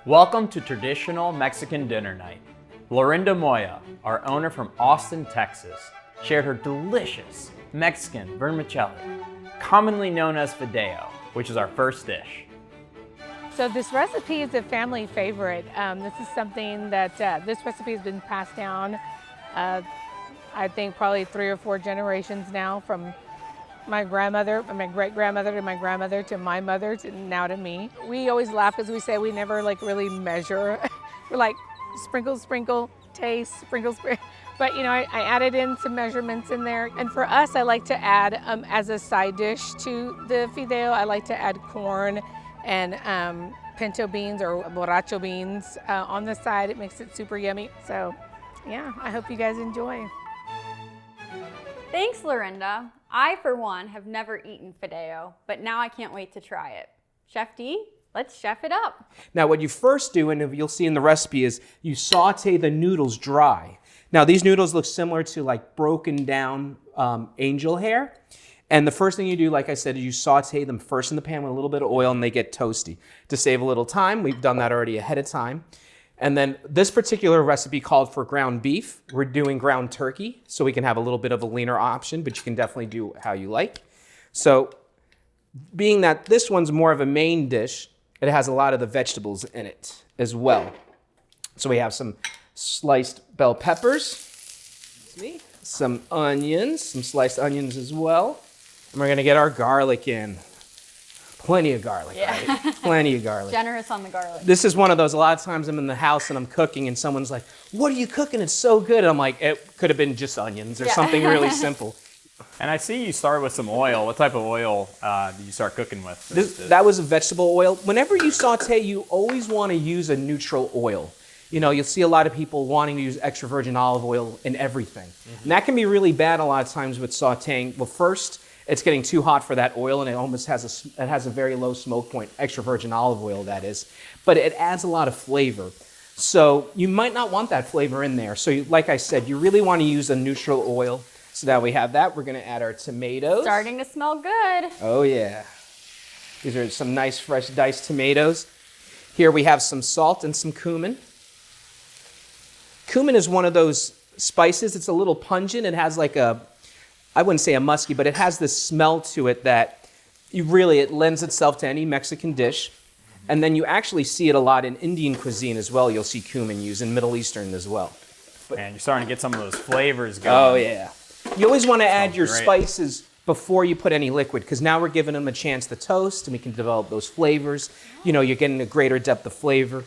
Welcome to traditional Mexican dinner night. Lorinda Moya, our owner from Austin, Texas, shared her delicious Mexican vermicelli, commonly known as Fideo, which is our first dish. So this recipe is a family favorite. This is something that this recipe has been passed down, I think probably 3 or 4 generations now, from my grandmother, my great-grandmother to my grandmother to my mother to now to me. We always laugh because we say we never like really measure. We're like sprinkle, sprinkle, taste, sprinkle, sprinkle. But you know, I added in some measurements in there. And for us, I like to add, as a side dish to the Fideo, I like to add corn and pinto beans or borracho beans on the side. It makes it super yummy. So yeah, I hope you guys enjoy. Thanks, Lorinda. I, for one, have never eaten Fideo, but now I can't wait to try it. Chef D, let's chef it up. Now, what you first do, and you'll see in the recipe, is you saute the noodles dry. Now, these noodles look similar to like broken down angel hair. And the first thing you do, like I said, is you saute them first in the pan with a little bit of oil and they get toasty. To save a little time, we've done that already ahead of time. And then this particular recipe called for ground beef. We're doing ground turkey, so we can have a little bit of a leaner option, but you can definitely do how you like. So being that this one's more of a main dish, it has a lot of the vegetables in it as well. So we have some sliced bell peppers, some onions, some sliced onions as well. And we're gonna get our garlic in. Plenty of garlic, right? Plenty of garlic. Generous on the garlic. This is one of those, a lot of times I'm in the house and I'm cooking and someone's like, what are you cooking? It's so good. And I'm like, it could have been just onions or something really simple. And I see you start with some oil. What type of oil did you start cooking with? That was a vegetable oil. Whenever you saute, you always want to use a neutral oil. You know, you'll see a lot of people wanting to use extra virgin olive oil in everything. Mm-hmm. And that can be really bad a lot of times with sauteing. Well, first, it's getting too hot for that oil, and it almost has a very low smoke point, extra virgin olive oil, that is. But it adds a lot of flavor. So you might not want that flavor in there. So like I said, you really want to use a neutral oil. So now we have that. We're going to add our tomatoes. Starting to smell good. Oh, yeah. These are some nice, fresh diced tomatoes. Here we have some salt and some cumin. Cumin is one of those spices. It's a little pungent. It has like I wouldn't say a musky, but it has this smell to it that it lends itself to any Mexican dish. And then you actually see it a lot in Indian cuisine as well. You'll see cumin used in Middle Eastern as well. And you're starting to get some of those flavors going. Oh, yeah. You always want to add your spices before you put any liquid, because now we're giving them a chance to toast and we can develop those flavors. You know, you're getting a greater depth of flavor.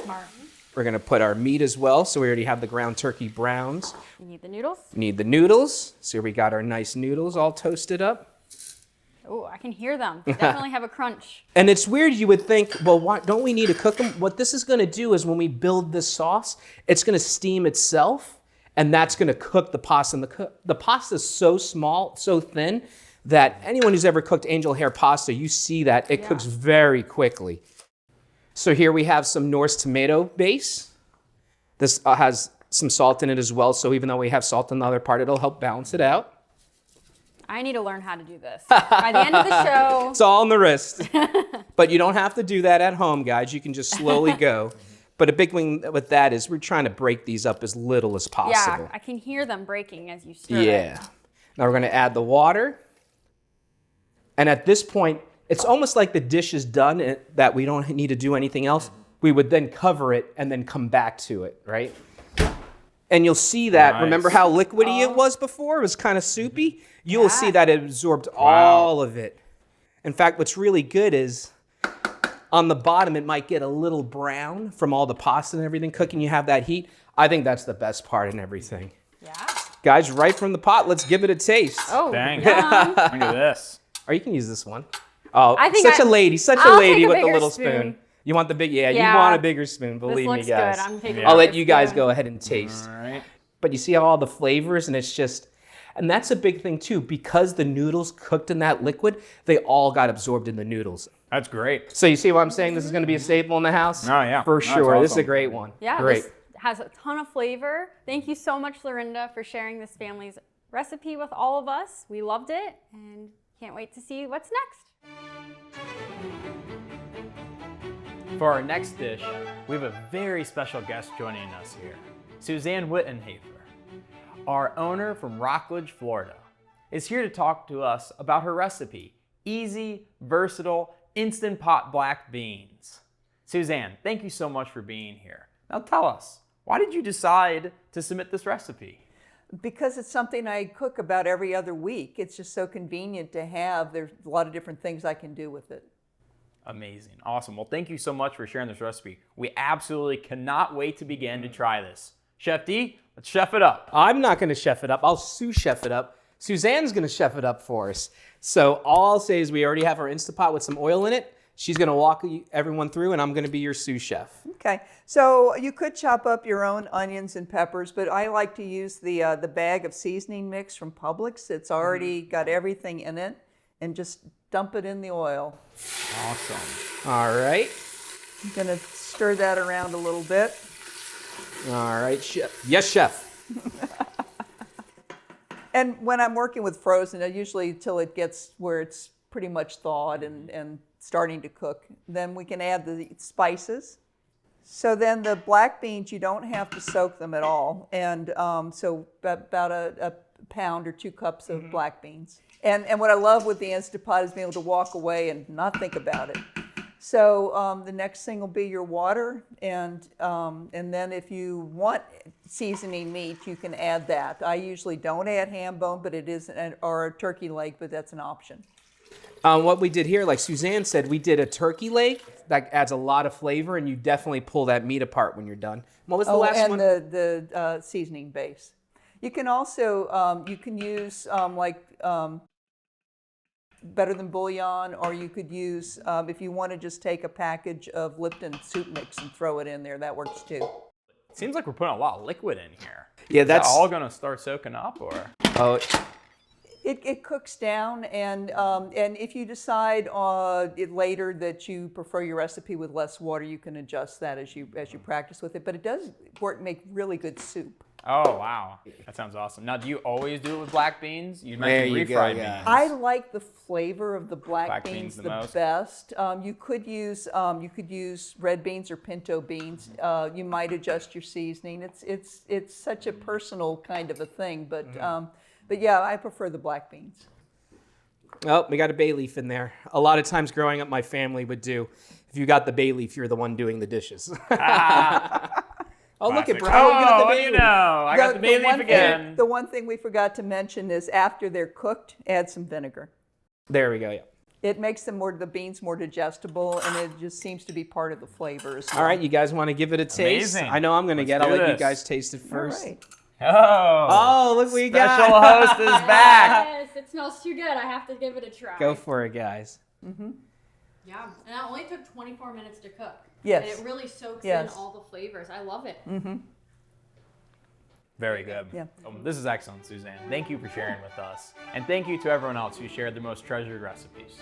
Smart. We're going to put our meat as well. So we already have the ground turkey browns. You need the noodles? We need the noodles. So here we got our nice noodles all toasted up. Oh, I can hear them. They definitely have a crunch. And it's weird, you would think, well, why don't we need to cook them? What this is going to do is when we build this sauce, it's going to steam itself, and that's going to cook the pasta. And the pasta is so small, so thin, that anyone who's ever cooked angel hair pasta, you see that it cooks very quickly. So here we have some Knorr's tomato base. This has some salt in it as well, so even though we have salt in the other part, it'll help balance it out. I need to learn how to do this. By the end of the show. It's all on the wrist. But you don't have to do that at home, guys. You can just slowly go. But a big thing with that is we're trying to break these up as little as possible. Yeah, I can hear them breaking as you stir it. Now we're going to add the water. And at this point, it's almost like the dish is done, that we don't need to do anything else. We would then cover it and then come back to it, right? And you'll see that, remember how liquidy it was before? It was kind of soupy. You will see that it absorbed all of it. In fact, what's really good is on the bottom, it might get a little brown from all the pasta and everything cooking. You have that heat. I think that's the best part in everything. Yeah. Guys, right from the pot, let's give it a taste. Oh, dang. Look at this. Or you can use this one. Oh, such a lady with the little spoon. You want the big, you want a bigger spoon, believe me, guys. I'll let you guys go ahead and taste. All right. But you see all the flavors, and it's just, and that's a big thing too, because the noodles cooked in that liquid, they all got absorbed in the noodles. That's great. So you see what I'm saying? This is going to be a staple in the house? Oh, yeah. For sure. Awesome. This is a great one. Yeah, great. This has a ton of flavor. Thank you so much, Lorinda, for sharing this family's recipe with all of us. We loved it and can't wait to see what's next. For our next dish, we have a very special guest joining us here, Suzanne Wittenhafer. Our owner from Rockledge, Florida, is here to talk to us about her recipe, easy, versatile, Instant Pot black beans. Suzanne, thank you so much for being here. Now tell us, why did you decide to submit this recipe? Because it's something I cook about every other week. It's just so convenient to have. There's a lot of different things I can do with it. Amazing, awesome. Well, thank you so much for sharing this recipe. We absolutely cannot wait to begin to try this. Chef D, let's chef it up. I'm not going to chef it up. I'll sous chef it up. Suzanne's going to chef it up for us. So all I'll say is we already have our Instant Pot with some oil in it. She's going to walk everyone through, and I'm going to be your sous chef. Okay, so you could chop up your own onions and peppers, but I like to use the bag of seasoning mix from Publix. It's already got everything in it, and just dump it in the oil. Awesome. All right. I'm going to stir that around a little bit. All right, chef. Yes, chef. And when I'm working with frozen, I usually until it gets where it's pretty much thawed and starting to cook, then we can add the spices. So then the black beans, you don't have to soak them at all. And so about a pound or 2 cups of black beans. And what I love with the Instant Pot is being able to walk away and not think about it. So the next thing will be your water, and then if you want seasoning meat, you can add that. I usually don't add ham bone, but it is, or a turkey leg, but that's an option. What we did here, like Suzanne said, we did a turkey leg. That adds a lot of flavor, and you definitely pull that meat apart when you're done. What was the last one? And the seasoning base. You can also, you can use Better Than Bouillon, or you could use, if you want to just take a package of Lipton soup mix and throw it in there, that works too. It seems like we're putting a lot of liquid in here. Yeah, Is that all going to start soaking up, or? Oh, It cooks down, and if you decide later that you prefer your recipe with less water, you can adjust that as you practice with it. But it does make really good soup. Oh, wow. That sounds awesome. Now, do you always do it with black beans? You mentioned refried beans. I like the flavor of the black beans the the most. best. You could use red beans or pinto beans. You might adjust your seasoning. It's such a personal kind of a thing, but yeah, I prefer the black beans. Oh, we got a bay leaf in there. A lot of times growing up, my family would do, if you got the bay leaf, you're the one doing the dishes. Oh, look at Brian. Oh, We got the what bay do you leaf. know? I got the bay leaf again. The one thing we forgot to mention is after they're cooked, add some vinegar. There we go, yeah. It makes the beans more digestible, and it just seems to be part of the flavor as well. All right, you guys want to give it a taste? Amazing. I know I'm going to Let's I'll do let you this. guys taste it first. All right. Oh, look what we special got. host is back. Yes, it smells too good. I have to give it a try. Go for it, guys. Yeah, and that only took 24 minutes to cook. Yes. And it really soaks in Yes. all the flavors. I love it. Very good. Yeah. This is excellent, Suzanne. Thank you for sharing with us. And thank you to everyone else who shared the most treasured recipes.